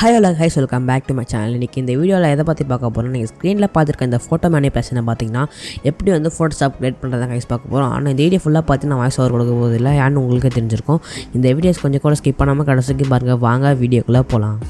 Hi all guys, welcome back to my channel. இன்னைக்கு இந்த வீடியோவில் எதை பற்றி பார்க்க போகிறோம், நீங்கள் ஸ்க்ரீனில் பார்த்துருக்க இந்த ஃபோட்டோ மேனிபுலேஷனை பார்த்தீங்கன்னா எப்படி வந்து ஃபோட்டோஷாப் கிரியேட் பண்ணுறதா கைஸ் பார்க்க போகிறோம். ஆனால் இந்த வீடியோ ஃபுல்லாக பார்த்து நான் வாய்ஸ் ஓவர் கொடுக்க போதில்லை, ஏன்னு உங்களுக்கே தெரிஞ்சிருக்கும். இந்த வீடியோஸ் கொஞ்சம் கூட ஸ்கிப் பண்ணாமல் கடைசிக்கு பாருங்கள். வாங்க வீடியோக்குள்ளே போகலாம்.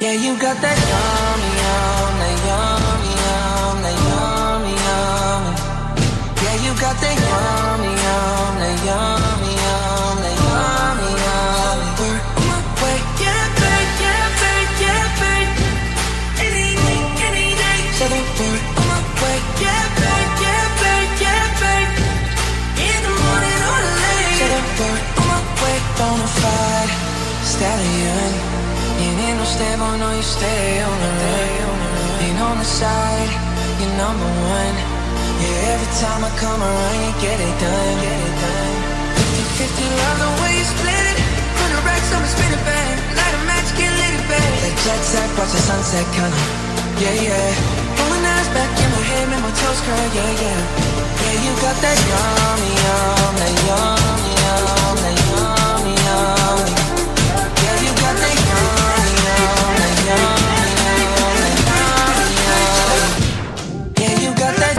Yeah, you got that yummy, yum, that yummy, yum, that yummy, yummy. Yeah, you got that yummy, yum, that yummy, yum, that yummy, yummy. We're on my way, yeah, babe, yeah, babe, yeah, babe. Any day. So we're on my way, yeah, babe, yeah, babe, yeah, babe. In the morning or late. So we're on my way, bonafide stallion. Ain't no stable, no, you stay on the run. Ain't on the side, you're number one. Yeah, every time I come around, you get it done. 50-50, love the way you split it. 100 racks, I'ma spin it back. Light a match, get lit it back. Like jet set, watch the sunset, kinda. Yeah. Rolling eyes back in my head, make my toes curl, yeah. Yeah, you got that yummy, yum, that yummy, yum, that yummy, yummy. Yeah, you got that yummy, yum, that yummy, yum, that yummy, yum. Yeah, you got that.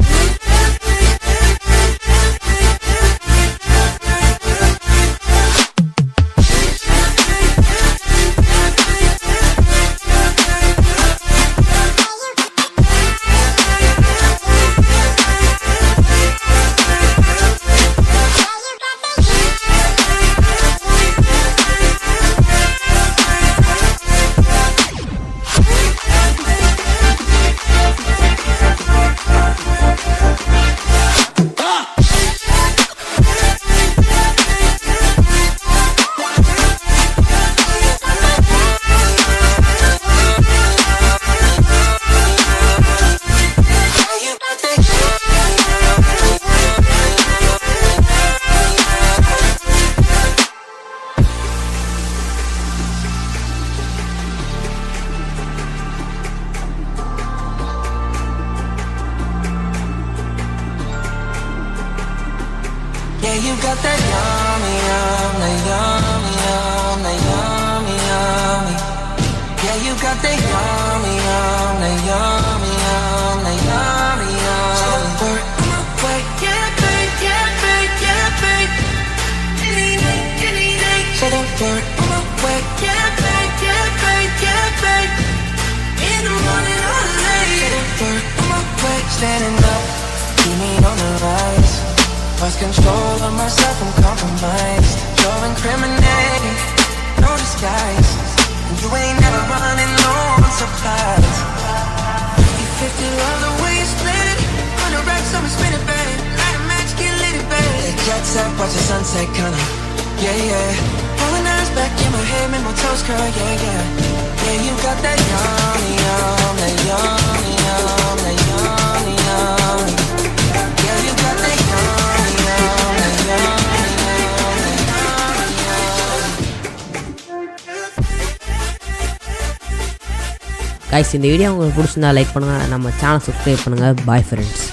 Yeah, you got that yummy, yum, that yummy, yum, that yummy, yummy. Yeah, you got that yummy, yum, that yummy, yum, that yummy, yummy. Work my way, yeah, babe, yeah, babe, yeah, babe. Any day. So don't work my way, yeah, babe, yeah, babe, yeah, babe. In the morning or late. So don't work my way, standing up, keep me on the rise. Lost control of myself and compromised. You're incriminating, no disguise. And you ain't never running, no surprise. You 50 love the way you split it. 100 racks, I'ma spin it, babe. Light a match, get lit, babe. The jet set, watch the sunset, kinda. Yeah, yeah. All the nights back in my head, make my toes curl, yeah, yeah. Yeah, you got that yummy, yum, that yummy, yum, that yummy, yummy. Yeah, you got that yummy, yum, that yummy, yum, that yummy, yum. Guys இந்த video உங்களுக்கு பிடிச்சிருந்தா like பண்ணுங்கள், நம்ம channel subscribe பண்ணுங்கள். Bye friends.